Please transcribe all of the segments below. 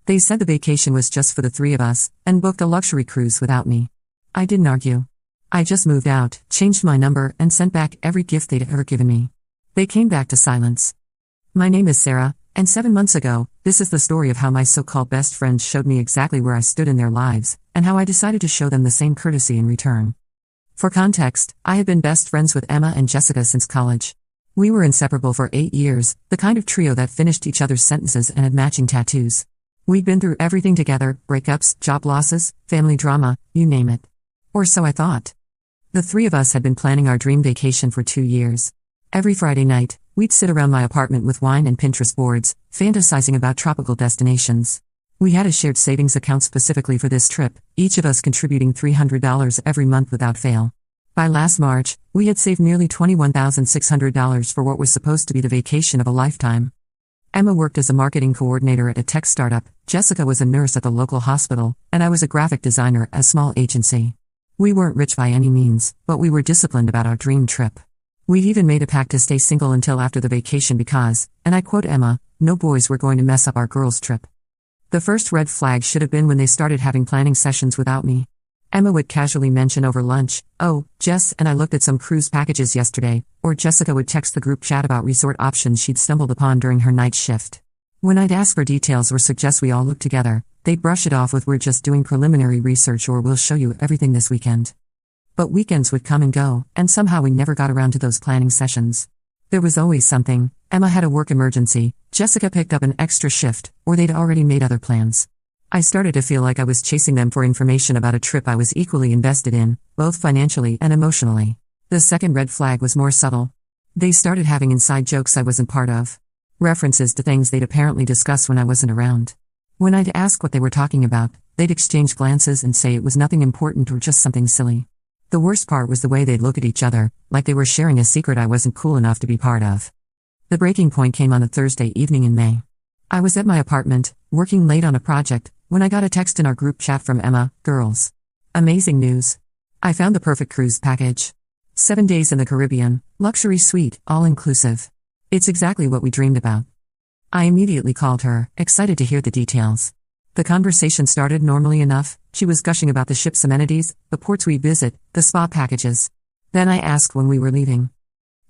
They said the vacation was just for the three of us, and booked a luxury cruise without me. I didn't argue. I just moved out, changed my number, and sent back every gift they'd ever given me. They came back to silence. My name is Sarah, and 7 months ago, this is the story of how my so-called best friends showed me exactly where I stood in their lives, and how I decided to show them the same courtesy in return. For context, I had been best friends with Emma and Jessica since college. We were inseparable for 8 years, the kind of trio that finished each other's sentences and had matching tattoos. We'd been through everything together, breakups, job losses, family drama, you name it. Or so I thought. The three of us had been planning our dream vacation for 2 years. Every Friday night, we'd sit around my apartment with wine and Pinterest boards, fantasizing about tropical destinations. We had a shared savings account specifically for this trip, each of us contributing $300 every month without fail. By last March, we had saved nearly $21,600 for what was supposed to be the vacation of a lifetime. Emma worked as a marketing coordinator at a tech startup, Jessica was a nurse at the local hospital, and I was a graphic designer at a small agency. We weren't rich by any means, but we were disciplined about our dream trip. We'd even made a pact to stay single until after the vacation because, and I quote Emma, no boys were going to mess up our girls' trip. The first red flag should have been when they started having planning sessions without me. Emma would casually mention over lunch, "Oh, Jess and I looked at some cruise packages yesterday," or Jessica would text the group chat about resort options she'd stumbled upon during her night shift. When I'd ask for details or suggest we all look together, they'd brush it off with "We're just doing preliminary research" or "We'll show you everything this weekend." But weekends would come and go, and somehow we never got around to those planning sessions. There was always something. Emma had a work emergency, Jessica picked up an extra shift, or they'd already made other plans. I started to feel like I was chasing them for information about a trip I was equally invested in, both financially and emotionally. The second red flag was more subtle. They started having inside jokes I wasn't part of. References to things they'd apparently discussed when I wasn't around. When I'd ask what they were talking about, they'd exchange glances and say it was nothing important or just something silly. The worst part was the way they'd look at each other, like they were sharing a secret I wasn't cool enough to be part of. The breaking point came on a Thursday evening in May. I was at my apartment, working late on a project, when I got a text in our group chat from Emma, "Girls. Amazing news. I found the perfect cruise package. 7 days in the Caribbean, luxury suite, all-inclusive. It's exactly what we dreamed about." I immediately called her, excited to hear the details. The conversation started normally enough. She was gushing about the ship's amenities, the ports we'd visit, the spa packages. Then I asked when we were leaving.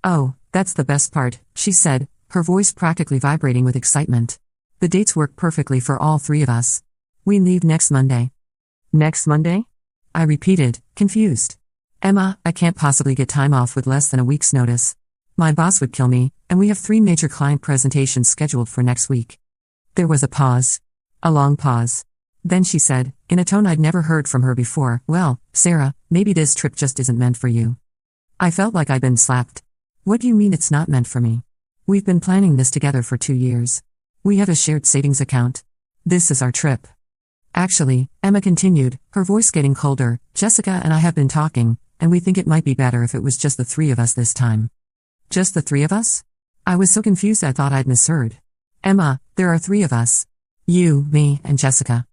"Oh, that's the best part," she said, her voice practically vibrating with excitement. "The dates work perfectly for all three of us. We leave next Monday." "Next Monday?" I repeated, confused. "Emma, I can't possibly get time off with less than a week's notice. My boss would kill me, and we have 3 major client presentations scheduled for next week." There was a pause. A long pause. Then she said, in a tone I'd never heard from her before, "Well, Sarah, maybe this trip just isn't meant for you." I felt like I'd been slapped. "What do you mean it's not meant for me? We've been planning this together for 2 years. We have a shared savings account. This is our trip." "Actually," Emma continued, her voice getting colder, "Jessica and I have been talking, and we think it might be better if it was just the 3 of us this time." "Just the 3 of us?" I was so confused I thought I'd misheard. "Emma, there are 3 of us. You, me, and Jessica."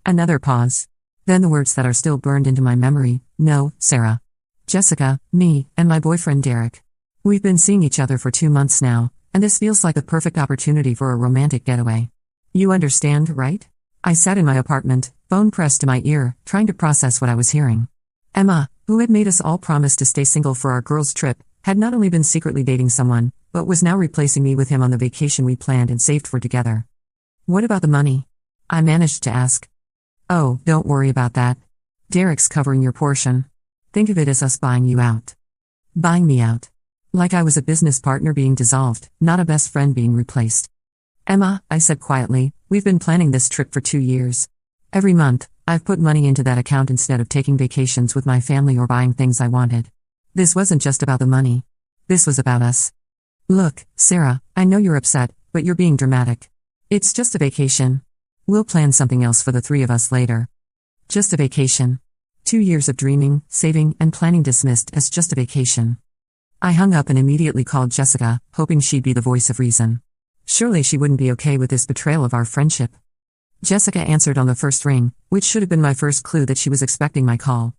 Another pause. Then the words that are still burned into my memory, "No, Sarah. Jessica, me, and my boyfriend Derek. We've been seeing each other for 2 months now, and this feels like the perfect opportunity for a romantic getaway. You understand, right?" I sat in my apartment, phone pressed to my ear, trying to process what I was hearing. Emma, who had made us all promise to stay single for our girls' trip, had not only been secretly dating someone, but was now replacing me with him on the vacation we planned and saved for together. "What about the money?" I managed to ask. "Oh, don't worry about that. Derek's covering your portion. Think of it as us buying you out." Buying me out. Like I was a business partner being dissolved, not a best friend being replaced. "Emma," I said quietly, "we've been planning this trip for 2 years. Every month, I've put money into that account instead of taking vacations with my family or buying things I wanted. This wasn't just about the money. This was about us. Look, Sarah, I know you're upset, but you're being dramatic. It's just a vacation. We'll plan something else for the 3 of us later. Just a vacation. 2 years of dreaming, saving, and planning dismissed as just a vacation." I hung up and immediately called Jessica, hoping she'd be the voice of reason. Surely she wouldn't be okay with this betrayal of our friendship. Jessica answered on the first ring, which should have been my first clue that she was expecting my call.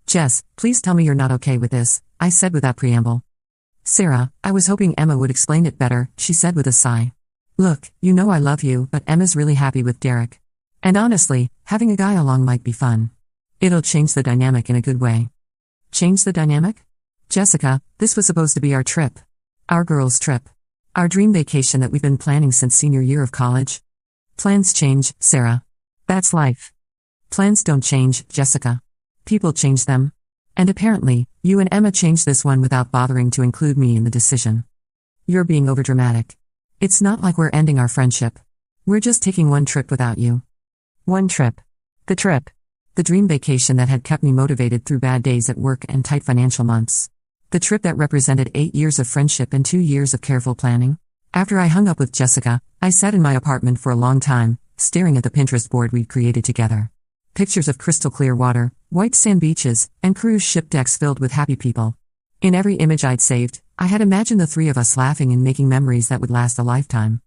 "Jess, please tell me you're not okay with this," I said without preamble. "Sarah, I was hoping Emma would explain it better," she said with a sigh. "Look, you know I love you, but Emma's really happy with Derek. And honestly, having a guy along might be fun. It'll change the dynamic in a good way. Change the dynamic? Jessica, this was supposed to be our trip. Our girls' trip. Our dream vacation that we've been planning since senior year of college. Plans change, Sarah. That's life. Plans don't change, Jessica. People change them. And apparently, you and Emma changed this one without bothering to include me in the decision. You're being overdramatic. It's not like we're ending our friendship. We're just taking one trip without you. One trip. The trip. The dream vacation that had kept me motivated through bad days at work and tight financial months. The trip that represented 8 years of friendship and 2 years of careful planning. After I hung up with Jessica, I sat in my apartment for a long time, staring at the Pinterest board we'd created together. Pictures of crystal clear water, white sand beaches, and cruise ship decks filled with happy people. In every image I'd saved, I had imagined the three of us laughing and making memories that would last a lifetime.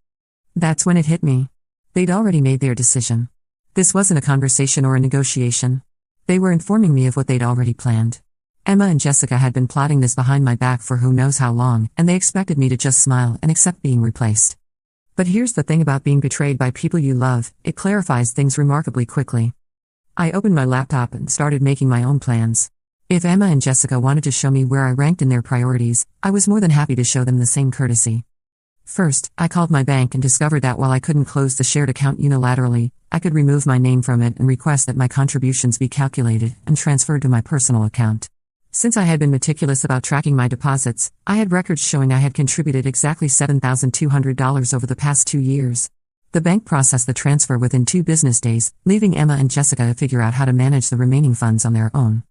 That's when it hit me. They'd already made their decision. This wasn't a conversation or a negotiation. They were informing me of what they'd already planned. Emma and Jessica had been plotting this behind my back for who knows how long, and they expected me to just smile and accept being replaced. But here's the thing about being betrayed by people you love, it clarifies things remarkably quickly. I opened my laptop and started making my own plans. If Emma and Jessica wanted to show me where I ranked in their priorities, I was more than happy to show them the same courtesy. First, I called my bank and discovered that while I couldn't close the shared account unilaterally, I could remove my name from it and request that my contributions be calculated and transferred to my personal account. Since I had been meticulous about tracking my deposits, I had records showing I had contributed exactly $7,200 over the past 2 years. The bank processed the transfer within 2 business days, leaving Emma and Jessica to figure out how to manage the remaining funds on their own.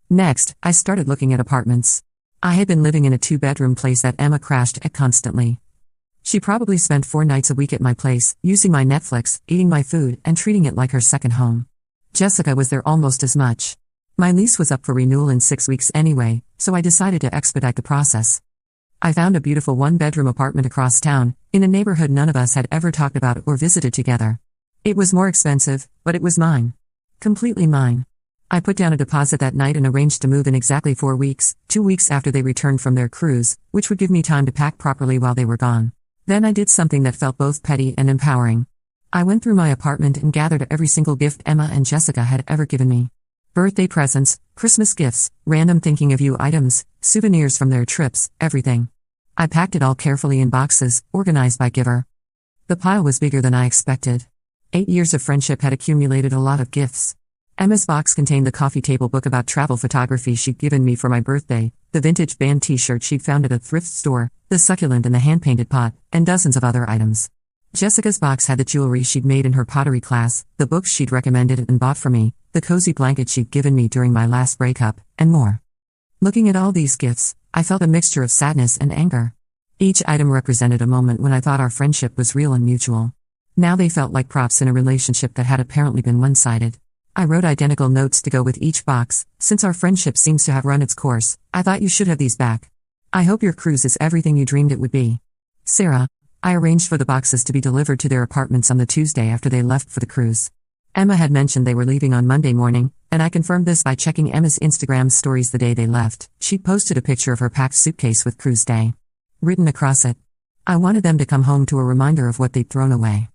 Next, I started looking at apartments. I had been living in a 2-bedroom place that Emma crashed at constantly. She probably spent 4 nights a week at my place, using my Netflix, eating my food, and treating it like her second home. Jessica was there almost as much. My lease was up for renewal in 6 weeks anyway, so I decided to expedite the process. I found a beautiful 1-bedroom apartment across town, in a neighborhood none of us had ever talked about or visited together. It was more expensive, but it was mine. Completely mine. I put down a deposit that night and arranged to move in exactly 4 weeks, 2 weeks after they returned from their cruise, which would give me time to pack properly while they were gone. Then I did something that felt both petty and empowering. I went through my apartment and gathered every single gift Emma and Jessica had ever given me. Birthday presents, Christmas gifts, random thinking of you items, souvenirs from their trips, everything. I packed it all carefully in boxes, organized by giver. The pile was bigger than I expected. 8 years of friendship had accumulated a lot of gifts. Emma's box contained the coffee table book about travel photography she'd given me for my birthday, the vintage band t-shirt she'd found at a thrift store, the succulent and the hand-painted pot, and dozens of other items. Jessica's box had the jewelry she'd made in her pottery class, the books she'd recommended and bought for me, the cozy blanket she'd given me during my last breakup, and more. Looking at all these gifts, I felt a mixture of sadness and anger. Each item represented a moment when I thought our friendship was real and mutual. Now they felt like props in a relationship that had apparently been one-sided. I wrote identical notes to go with each box. Since our friendship seems to have run its course, I thought you should have these back. I hope your cruise is everything you dreamed it would be. Sarah. I arranged for the boxes to be delivered to their apartments on the Tuesday after they left for the cruise. Emma had mentioned they were leaving on Monday morning, and I confirmed this by checking Emma's Instagram stories the day they left. She'd posted a picture of her packed suitcase with cruise day written across it. I wanted them to come home to a reminder of what they'd thrown away.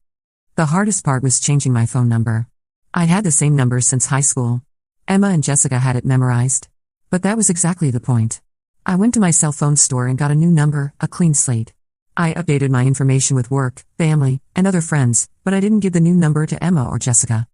The hardest part was changing my phone number. I'd had the same number since high school. Emma and Jessica had it memorized. But that was exactly the point. I went to my cell phone store and got a new number, a clean slate. I updated my information with work, family, and other friends, but I didn't give the new number to Emma or Jessica.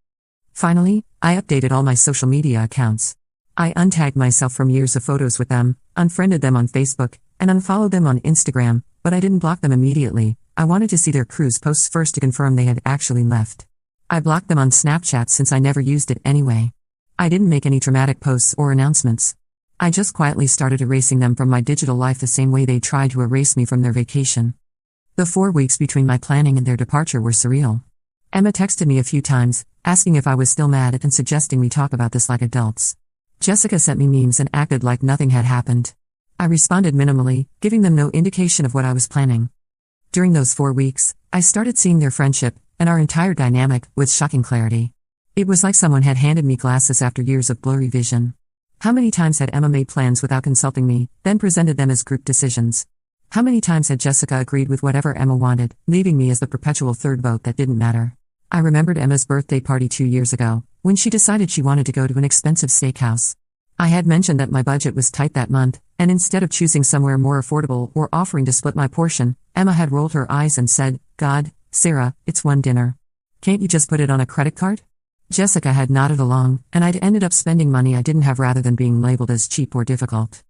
Finally, I updated all my social media accounts. I untagged myself from years of photos with them, unfriended them on Facebook, and unfollowed them on Instagram, but I didn't block them immediately. I wanted to see their cruise posts first to confirm they had actually left. I blocked them on Snapchat since I never used it anyway. I didn't make any dramatic posts or announcements. I just quietly started erasing them from my digital life the same way they tried to erase me from their vacation. The 4 weeks between my planning and their departure were surreal. Emma texted me a few times, asking if I was still mad and suggesting we talk about this like adults. Jessica sent me memes and acted like nothing had happened. I responded minimally, giving them no indication of what I was planning. During those 4 weeks, I started seeing their friendship, and our entire dynamic, with shocking clarity. It was like someone had handed me glasses after years of blurry vision. How many times had Emma made plans without consulting me, then presented them as group decisions? How many times had Jessica agreed with whatever Emma wanted, leaving me as the perpetual third vote that didn't matter? I remembered Emma's birthday party 2 years ago, when she decided she wanted to go to an expensive steakhouse. I had mentioned that my budget was tight that month, and instead of choosing somewhere more affordable or offering to split my portion, Emma had rolled her eyes and said, "God, Sarah, it's one dinner. Can't you just put it on a credit card?" Jessica had nodded along, and I'd ended up spending money I didn't have rather than being labeled as cheap or difficult.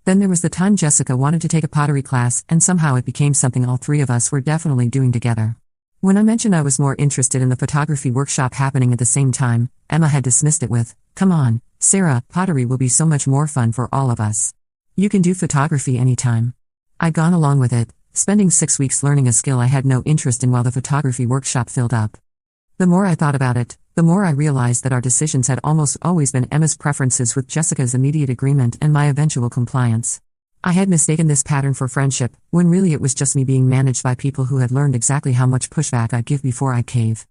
Then there was the time Jessica wanted to take a pottery class, and somehow it became something all three of us were definitely doing together. When I mentioned I was more interested in the photography workshop happening at the same time, Emma had dismissed it with, "Come on, Sarah, pottery will be so much more fun for all of us. You can do photography anytime." I'd gone along with it, spending 6 weeks learning a skill I had no interest in while the photography workshop filled up. The more I thought about it, the more I realized that our decisions had almost always been Emma's preferences with Jessica's immediate agreement and my eventual compliance. I had mistaken this pattern for friendship, when really it was just me being managed by people who had learned exactly how much pushback I'd give before I'd cave.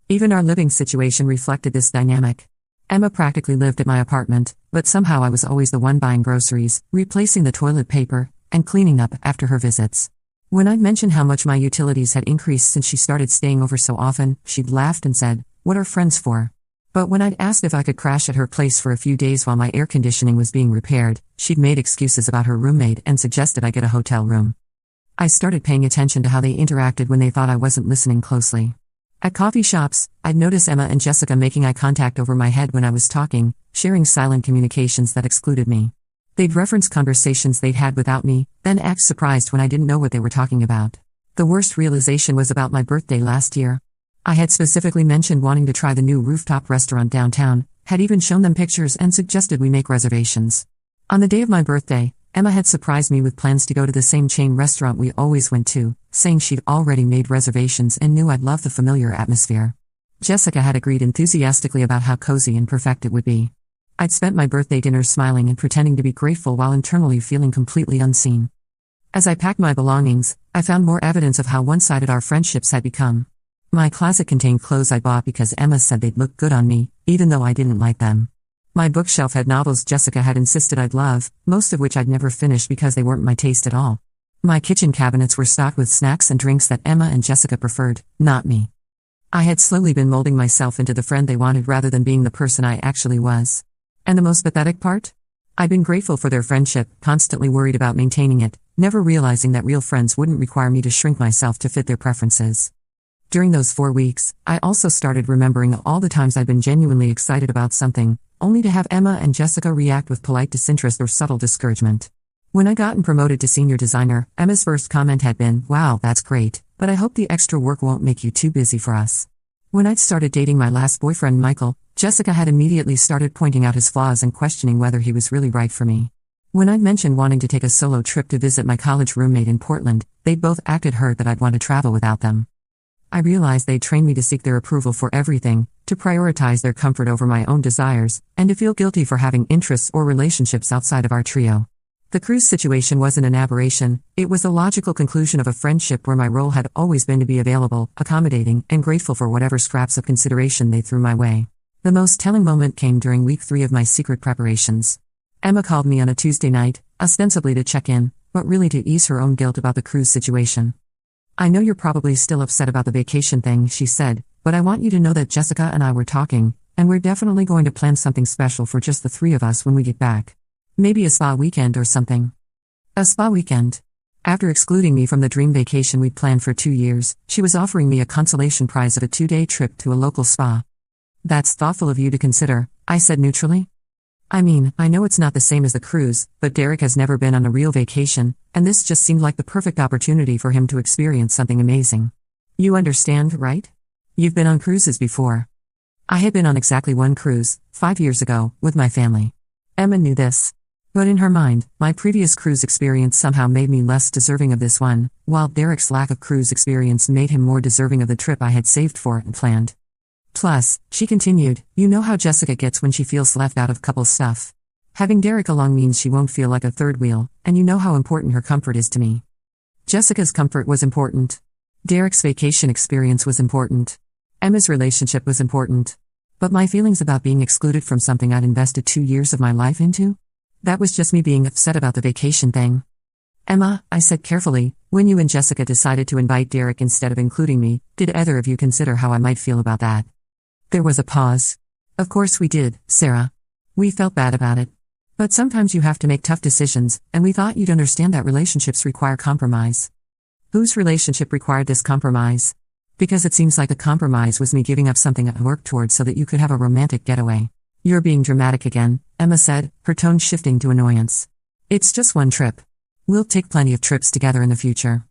Even our living situation reflected this dynamic. Emma practically lived at my apartment, but somehow I was always the one buying groceries, replacing the toilet paper, and cleaning up after her visits. When I'd mentioned how much my utilities had increased since she started staying over so often, she'd laughed and said, "What are friends for?" But when I'd asked if I could crash at her place for a few days while my air conditioning was being repaired, she'd made excuses about her roommate and suggested I get a hotel room. I started paying attention to how they interacted when they thought I wasn't listening closely. At coffee shops, I'd notice Emma and Jessica making eye contact over my head when I was talking, sharing silent communications that excluded me. They'd reference conversations they'd had without me, then act surprised when I didn't know what they were talking about. The worst realization was about my birthday last year. I had specifically mentioned wanting to try the new rooftop restaurant downtown, had even shown them pictures and suggested we make reservations. On the day of my birthday, Emma had surprised me with plans to go to the same chain restaurant we always went to, saying she'd already made reservations and knew I'd love the familiar atmosphere. Jessica had agreed enthusiastically about how cozy and perfect it would be. I'd spent my birthday dinner smiling and pretending to be grateful while internally feeling completely unseen. As I packed my belongings, I found more evidence of how one-sided our friendships had become. My closet contained clothes I bought because Emma said they'd look good on me, even though I didn't like them. My bookshelf had novels Jessica had insisted I'd love, most of which I'd never finished because they weren't my taste at all. My kitchen cabinets were stocked with snacks and drinks that Emma and Jessica preferred, not me. I had slowly been molding myself into the friend they wanted rather than being the person I actually was. And the most pathetic part? I'd been grateful for their friendship, constantly worried about maintaining it, never realizing that real friends wouldn't require me to shrink myself to fit their preferences. During those 4 weeks, I also started remembering all the times I'd been genuinely excited about something, only to have Emma and Jessica react with polite disinterest or subtle discouragement. When I'd gotten promoted to senior designer, Emma's first comment had been, "Wow, that's great, but I hope the extra work won't make you too busy for us." When I'd started dating my last boyfriend Michael, Jessica had immediately started pointing out his flaws and questioning whether he was really right for me. When I'd mentioned wanting to take a solo trip to visit my college roommate in Portland, they'd both acted hurt that I'd want to travel without them. I realized they'd trained me to seek their approval for everything, to prioritize their comfort over my own desires, and to feel guilty for having interests or relationships outside of our trio. The cruise situation wasn't an aberration, it was the logical conclusion of a friendship where my role had always been to be available, accommodating, and grateful for whatever scraps of consideration they threw my way. The most telling moment came during week 3 of my secret preparations. Emma called me on a Tuesday night, ostensibly to check in, but really to ease her own guilt about the cruise situation. "I know you're probably still upset about the vacation thing," she said, "but I want you to know that Jessica and I were talking, and we're definitely going to plan something special for just the 3 of us when we get back. Maybe a spa weekend or something." A spa weekend. After excluding me from the dream vacation we'd planned for 2 years, she was offering me a consolation prize of a 2-day trip to a local spa. "That's thoughtful of you to consider," I said neutrally. "I mean, I know it's not the same as the cruise, but Derek has never been on a real vacation, and this just seemed like the perfect opportunity for him to experience something amazing. You understand, right? You've been on cruises before." I had been on exactly one cruise, 5 years ago, with my family. Emma knew this. But in her mind, my previous cruise experience somehow made me less deserving of this one, while Derek's lack of cruise experience made him more deserving of the trip I had saved for and planned. "Plus," she continued, "you know how Jessica gets when she feels left out of couple stuff. Having Derek along means she won't feel like a third wheel, and you know how important her comfort is to me." Jessica's comfort was important. Derek's vacation experience was important. Emma's relationship was important. But my feelings about being excluded from something I'd invested 2 years of my life into? That was just me being upset about the vacation thing. Emma, I said carefully, when you and Jessica decided to invite Derek instead of including me, did either of you consider how I might feel about that? There was a pause. Of course we did, Sarah. We felt bad about it. But sometimes you have to make tough decisions, and we thought you'd understand that relationships require compromise. Whose relationship required this compromise? Because it seems like the compromise was me giving up something I worked towards so that you could have a romantic getaway. You're being dramatic again, Emma said, her tone shifting to annoyance. It's just one trip. We'll take plenty of trips together in the future.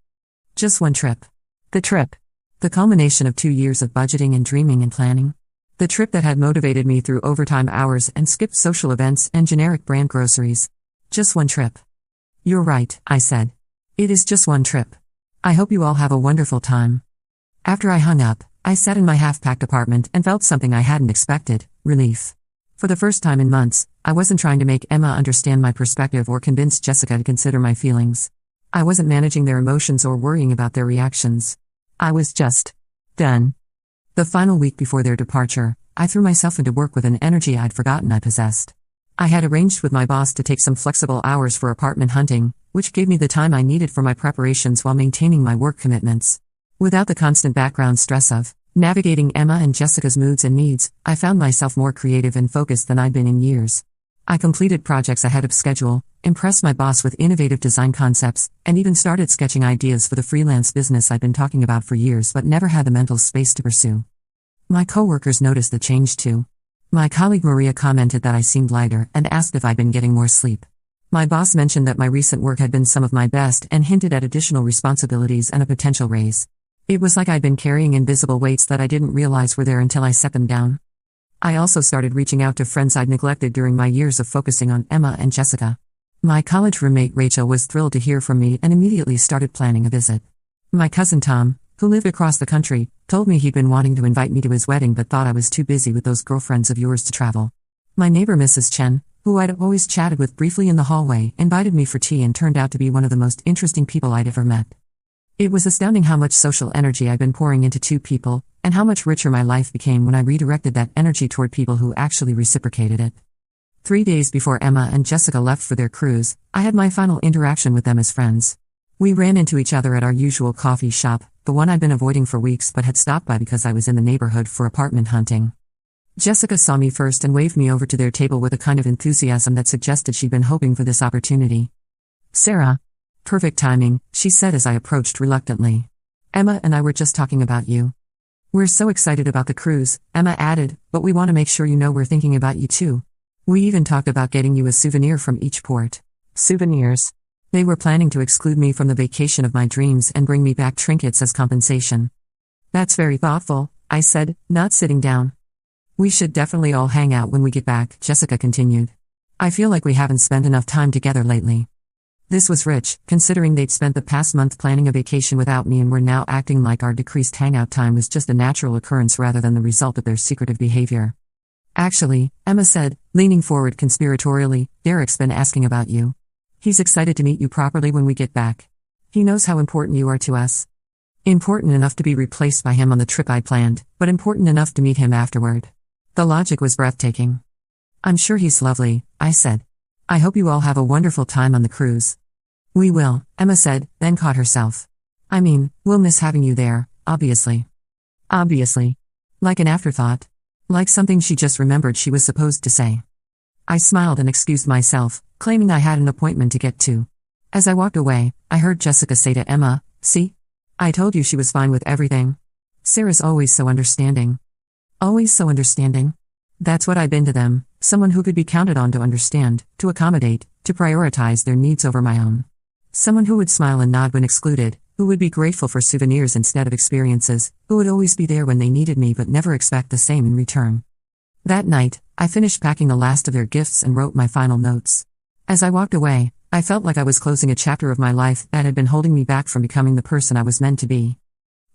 Just one trip. The trip. The culmination of 2 years of budgeting and dreaming and planning. The trip that had motivated me through overtime hours and skipped social events and generic brand groceries. Just one trip. You're right, I said. It is just one trip. I hope you all have a wonderful time. After I hung up, I sat in my half-packed apartment and felt something I hadn't expected, relief. For the first time in months, I wasn't trying to make Emma understand my perspective or convince Jessica to consider my feelings. I wasn't managing their emotions or worrying about their reactions. I was just done. The final week before their departure, I threw myself into work with an energy I'd forgotten I possessed. I had arranged with my boss to take some flexible hours for apartment hunting, which gave me the time I needed for my preparations while maintaining my work commitments. Without the constant background stress of navigating Emma and Jessica's moods and needs, I found myself more creative and focused than I'd been in years. I completed projects ahead of schedule, impressed my boss with innovative design concepts, and even started sketching ideas for the freelance business I'd been talking about for years but never had the mental space to pursue. My coworkers noticed the change too. My colleague Maria commented that I seemed lighter and asked if I'd been getting more sleep. My boss mentioned that my recent work had been some of my best and hinted at additional responsibilities and a potential raise. It was like I'd been carrying invisible weights that I didn't realize were there until I set them down. I also started reaching out to friends I'd neglected during my years of focusing on Emma and Jessica. My college roommate Rachel was thrilled to hear from me and immediately started planning a visit. My cousin Tom, who lived across the country, told me he'd been wanting to invite me to his wedding but thought I was too busy with those girlfriends of yours to travel. My neighbor Mrs. Chen, who I'd always chatted with briefly in the hallway, invited me for tea and turned out to be one of the most interesting people I'd ever met. It was astounding how much social energy I'd been pouring into 2 people, and how much richer my life became when I redirected that energy toward people who actually reciprocated it. 3 days before Emma and Jessica left for their cruise, I had my final interaction with them as friends. We ran into each other at our usual coffee shop, the one I'd been avoiding for weeks but had stopped by because I was in the neighborhood for apartment hunting. Jessica saw me first and waved me over to their table with a kind of enthusiasm that suggested she'd been hoping for this opportunity. Sarah. Perfect timing, she said as I approached reluctantly. Emma and I were just talking about you. We're so excited about the cruise, Emma added, but we want to make sure you know we're thinking about you too. We even talked about getting you a souvenir from each port. Souvenirs. They were planning to exclude me from the vacation of my dreams and bring me back trinkets as compensation. That's very thoughtful, I said, not sitting down. We should definitely all hang out when we get back, Jessica continued. I feel like we haven't spent enough time together lately. This was rich, considering they'd spent the past month planning a vacation without me and were now acting like our decreased hangout time was just a natural occurrence rather than the result of their secretive behavior. Actually, Emma said, leaning forward conspiratorially, Derek's been asking about you. He's excited to meet you properly when we get back. He knows how important you are to us. Important enough to be replaced by him on the trip I'd planned, but important enough to meet him afterward. The logic was breathtaking. I'm sure he's lovely, I said. I hope you all have a wonderful time on the cruise. We will, Emma said, then caught herself. I mean, we'll miss having you there, obviously. Obviously. Like an afterthought. Like something she just remembered she was supposed to say. I smiled and excused myself, claiming I had an appointment to get to. As I walked away, I heard Jessica say to Emma, see? I told you she was fine with everything. Sarah's always so understanding. Always so understanding. That's what I'd been to them, someone who could be counted on to understand, to accommodate, to prioritize their needs over my own. Someone who would smile and nod when excluded, who would be grateful for souvenirs instead of experiences, who would always be there when they needed me but never expect the same in return. That night, I finished packing the last of their gifts and wrote my final notes. As I walked away, I felt like I was closing a chapter of my life that had been holding me back from becoming the person I was meant to be.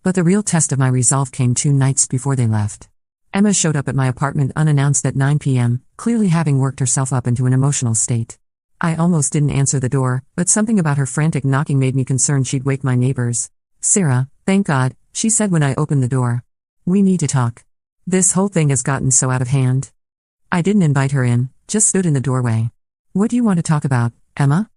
But the real test of my resolve came 2 nights before they left. Emma showed up at my apartment unannounced at 9 p.m., clearly having worked herself up into an emotional state. I almost didn't answer the door, but something about her frantic knocking made me concerned she'd wake my neighbors. Sarah, thank God, she said when I opened the door. We need to talk. This whole thing has gotten so out of hand. I didn't invite her in, just stood in the doorway. What do you want to talk about, Emma?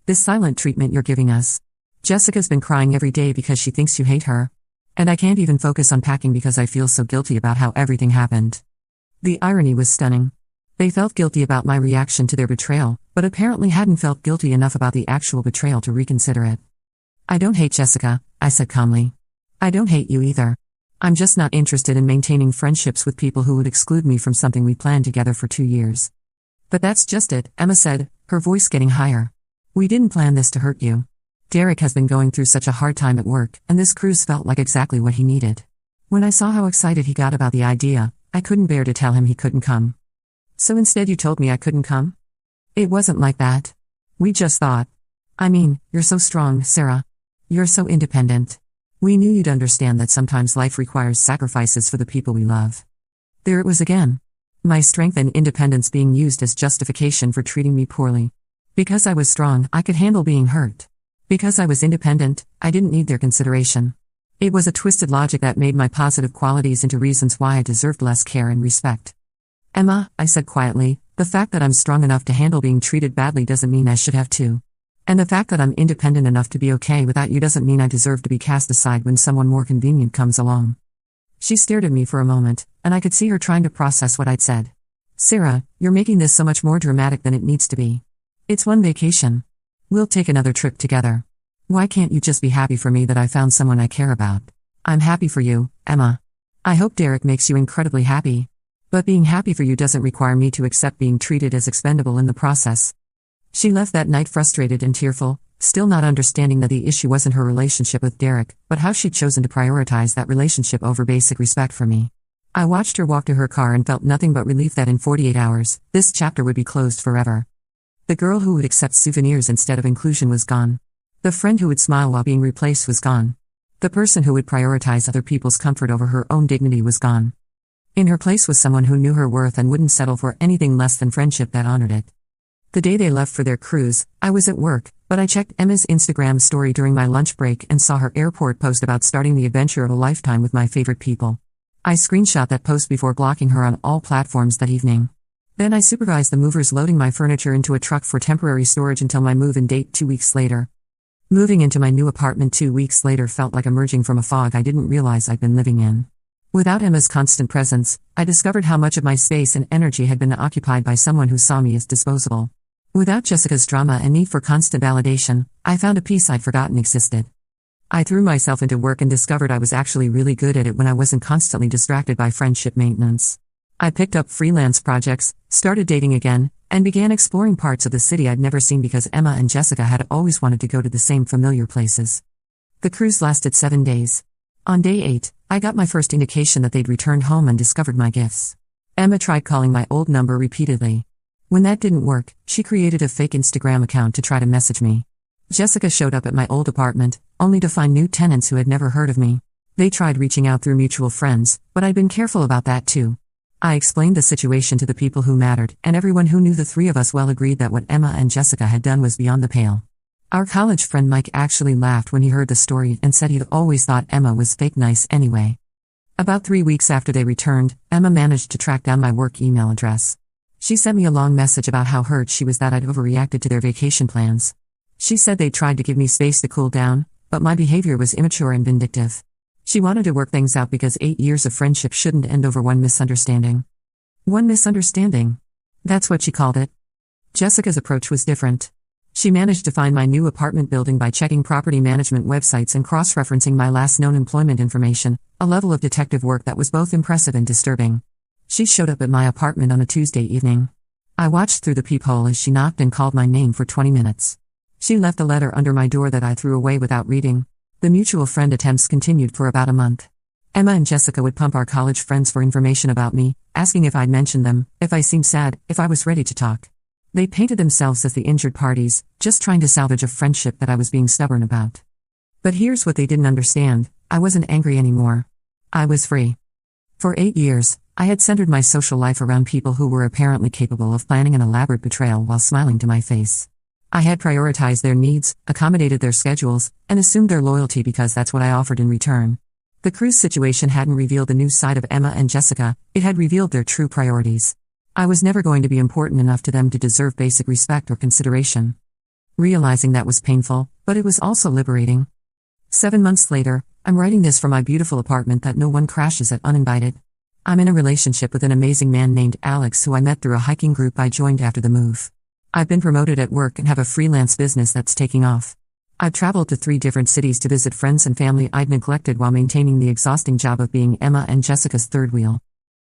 This silent treatment you're giving us. Jessica's been crying every day because she thinks you hate her. And I can't even focus on packing because I feel so guilty about how everything happened. The irony was stunning. They felt guilty about my reaction to their betrayal, but apparently hadn't felt guilty enough about the actual betrayal to reconsider it. I don't hate Jessica, I said calmly. I don't hate you either. I'm just not interested in maintaining friendships with people who would exclude me from something we planned together for 2 years. But that's just it, Emma said, her voice getting higher. We didn't plan this to hurt you. Derek has been going through such a hard time at work, and this cruise felt like exactly what he needed. When I saw how excited he got about the idea, I couldn't bear to tell him he couldn't come. So instead you told me I couldn't come? It wasn't like that. We just thought. I mean, you're so strong, Sarah. You're so independent. We knew you'd understand that sometimes life requires sacrifices for the people we love. There it was again. My strength and independence being used as justification for treating me poorly. Because I was strong, I could handle being hurt. Because I was independent, I didn't need their consideration. It was a twisted logic that made my positive qualities into reasons why I deserved less care and respect. Emma, I said quietly, the fact that I'm strong enough to handle being treated badly doesn't mean I should have to. And the fact that I'm independent enough to be okay without you doesn't mean I deserve to be cast aside when someone more convenient comes along. She stared at me for a moment, and I could see her trying to process what I'd said. Sarah, you're making this so much more dramatic than it needs to be. It's one vacation. We'll take another trip together. Why can't you just be happy for me that I found someone I care about? I'm happy for you, Emma. I hope Derek makes you incredibly happy. But being happy for you doesn't require me to accept being treated as expendable in the process. She left that night frustrated and tearful, still not understanding that the issue wasn't her relationship with Derek, but how she'd chosen to prioritize that relationship over basic respect for me. I watched her walk to her car and felt nothing but relief that in 48 hours, this chapter would be closed forever. The girl who would accept souvenirs instead of inclusion was gone. The friend who would smile while being replaced was gone. The person who would prioritize other people's comfort over her own dignity was gone. In her place was someone who knew her worth and wouldn't settle for anything less than friendship that honored it. The day they left for their cruise, I was at work, but I checked Emma's Instagram story during my lunch break and saw her airport post about starting the adventure of a lifetime with my favorite people. I screenshot that post before blocking her on all platforms that evening. Then I supervised the movers loading my furniture into a truck for temporary storage until my move-in date 2 weeks later. Moving into my new apartment 2 weeks later felt like emerging from a fog I didn't realize I'd been living in. Without Emma's constant presence, I discovered how much of my space and energy had been occupied by someone who saw me as disposable. Without Jessica's drama and need for constant validation, I found a peace I'd forgotten existed. I threw myself into work and discovered I was actually really good at it when I wasn't constantly distracted by friendship maintenance. I picked up freelance projects, started dating again, and began exploring parts of the city I'd never seen because Emma and Jessica had always wanted to go to the same familiar places. The cruise lasted 7 days. On day 8, I got my first indication that they'd returned home and discovered my gifts. Emma tried calling my old number repeatedly. When that didn't work, she created a fake Instagram account to try to message me. Jessica showed up at my old apartment, only to find new tenants who had never heard of me. They tried reaching out through mutual friends, but I'd been careful about that too. I explained the situation to the people who mattered, and everyone who knew the three of us well agreed that what Emma and Jessica had done was beyond the pale. Our college friend Mike actually laughed when he heard the story and said he'd always thought Emma was fake nice anyway. About 3 weeks after they returned, Emma managed to track down my work email address. She sent me a long message about how hurt she was that I'd overreacted to their vacation plans. She said they'd tried to give me space to cool down, but my behavior was immature and vindictive. She wanted to work things out because 8 years of friendship shouldn't end over one misunderstanding. One misunderstanding. That's what she called it. Jessica's approach was different. She managed to find my new apartment building by checking property management websites and cross-referencing my last known employment information, a level of detective work that was both impressive and disturbing. She showed up at my apartment on a Tuesday evening. I watched through the peephole as she knocked and called my name for 20 minutes. She left a letter under my door that I threw away without reading. The mutual friend attempts continued for about a month. Emma and Jessica would pump our college friends for information about me, asking if I'd mentioned them, if I seemed sad, if I was ready to talk. They painted themselves as the injured parties, just trying to salvage a friendship that I was being stubborn about. But here's what they didn't understand: I wasn't angry anymore. I was free. For 8 years, I had centered my social life around people who were apparently capable of planning an elaborate betrayal while smiling to my face. I had prioritized their needs, accommodated their schedules, and assumed their loyalty because that's what I offered in return. The cruise situation hadn't revealed the new side of Emma and Jessica, it had revealed their true priorities. I was never going to be important enough to them to deserve basic respect or consideration. Realizing that was painful, but it was also liberating. 7 months later, I'm writing this from my beautiful apartment that no one crashes at uninvited. I'm in a relationship with an amazing man named Alex who I met through a hiking group I joined after the move. I've been promoted at work and have a freelance business that's taking off. I've traveled to 3 different cities to visit friends and family I'd neglected while maintaining the exhausting job of being Emma and Jessica's third wheel.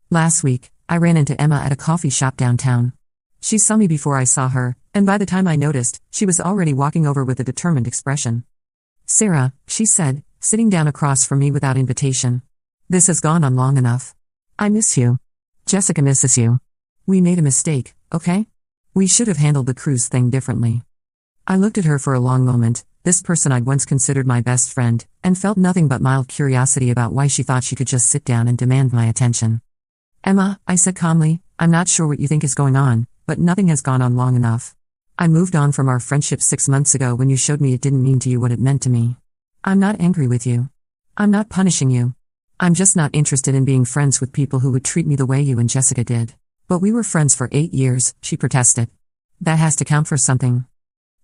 Last week, I ran into Emma at a coffee shop downtown. She saw me before I saw her, and by the time I noticed, she was already walking over with a determined expression. "Sarah," she said, sitting down across from me without invitation. "This has gone on long enough. I miss you. Jessica misses you. We made a mistake, okay? We should have handled the cruise thing differently." I looked at her for a long moment, this person I'd once considered my best friend, and felt nothing but mild curiosity about why she thought she could just sit down and demand my attention. "Emma," I said calmly, "I'm not sure what you think is going on, but nothing has gone on long enough. I moved on from our friendship 6 months ago when you showed me it didn't mean to you what it meant to me. I'm not angry with you. I'm not punishing you. I'm just not interested in being friends with people who would treat me the way you and Jessica did. But we were friends for 8 years, she protested. That has to count for something."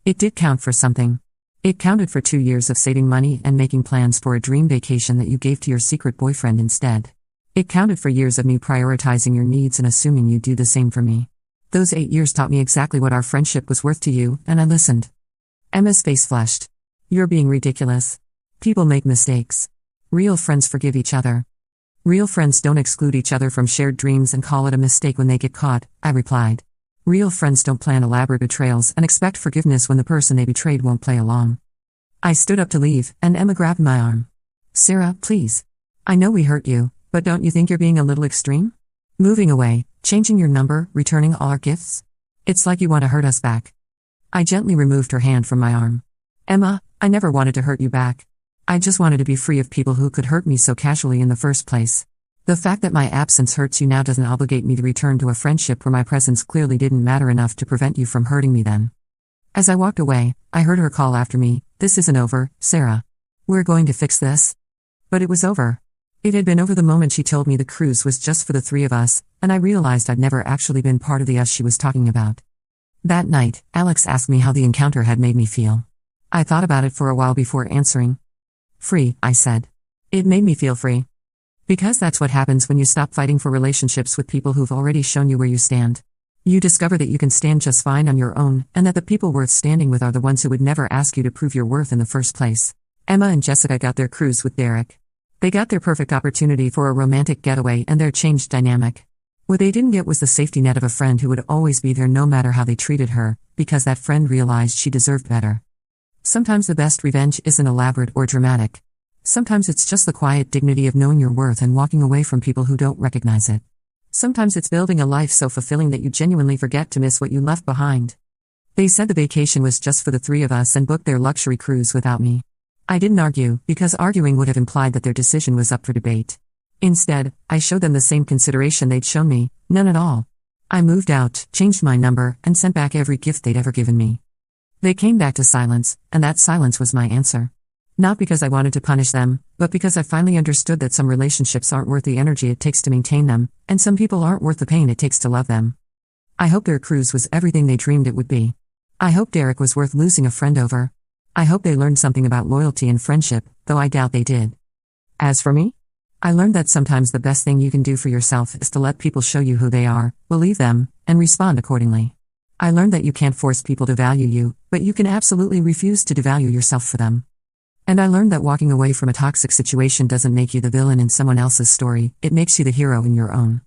It did count for something. It counted for 2 years of saving money and making plans for a dream vacation that you gave to your secret boyfriend instead. It counted for years of me prioritizing your needs and assuming you'd do the same for me. Those 8 years taught me exactly what our friendship was worth to you, and I listened. Emma's face flushed. "You're being ridiculous. People make mistakes. Real friends forgive each other. Real friends don't exclude each other from shared dreams and call it a mistake when they get caught," I replied. "Real friends don't plan elaborate betrayals and expect forgiveness when the person they betrayed won't play along." I stood up to leave, and Emma grabbed my arm. "Sarah, please. I know we hurt you, but don't you think you're being a little extreme? Moving away, changing your number, returning all our gifts? It's like you want to hurt us back." I gently removed her hand from my arm. "Emma, I never wanted to hurt you back. I just wanted to be free of people who could hurt me so casually in the first place. The fact that my absence hurts you now doesn't obligate me to return to a friendship where my presence clearly didn't matter enough to prevent you from hurting me then." As I walked away, I heard her call after me, "This isn't over, Sarah. We're going to fix this." But it was over. It had been over the moment she told me the cruise was just for the 3 of us, and I realized I'd never actually been part of the us she was talking about. That night, Alex asked me how the encounter had made me feel. I thought about it for a while before answering. "Free," I said. "It made me feel free. Because that's what happens when you stop fighting for relationships with people who've already shown you where you stand. You discover that you can stand just fine on your own, and that the people worth standing with are the ones who would never ask you to prove your worth in the first place." Emma and Jessica got their cruise with Derek. They got their perfect opportunity for a romantic getaway and their changed dynamic. What they didn't get was the safety net of a friend who would always be there no matter how they treated her, because that friend realized she deserved better. Sometimes the best revenge isn't elaborate or dramatic. Sometimes it's just the quiet dignity of knowing your worth and walking away from people who don't recognize it. Sometimes it's building a life so fulfilling that you genuinely forget to miss what you left behind. They said the vacation was just for the 3 of us and booked their luxury cruise without me. I didn't argue, because arguing would have implied that their decision was up for debate. Instead, I showed them the same consideration they'd shown me, none at all. I moved out, changed my number, and sent back every gift they'd ever given me. They came back to silence, and that silence was my answer. Not because I wanted to punish them, but because I finally understood that some relationships aren't worth the energy it takes to maintain them, and some people aren't worth the pain it takes to love them. I hope their cruise was everything they dreamed it would be. I hope Derek was worth losing a friend over. I hope they learned something about loyalty and friendship, though I doubt they did. As for me, I learned that sometimes the best thing you can do for yourself is to let people show you who they are, believe them, and respond accordingly. I learned that you can't force people to value you, but you can absolutely refuse to devalue yourself for them. And I learned that walking away from a toxic situation doesn't make you the villain in someone else's story, it makes you the hero in your own.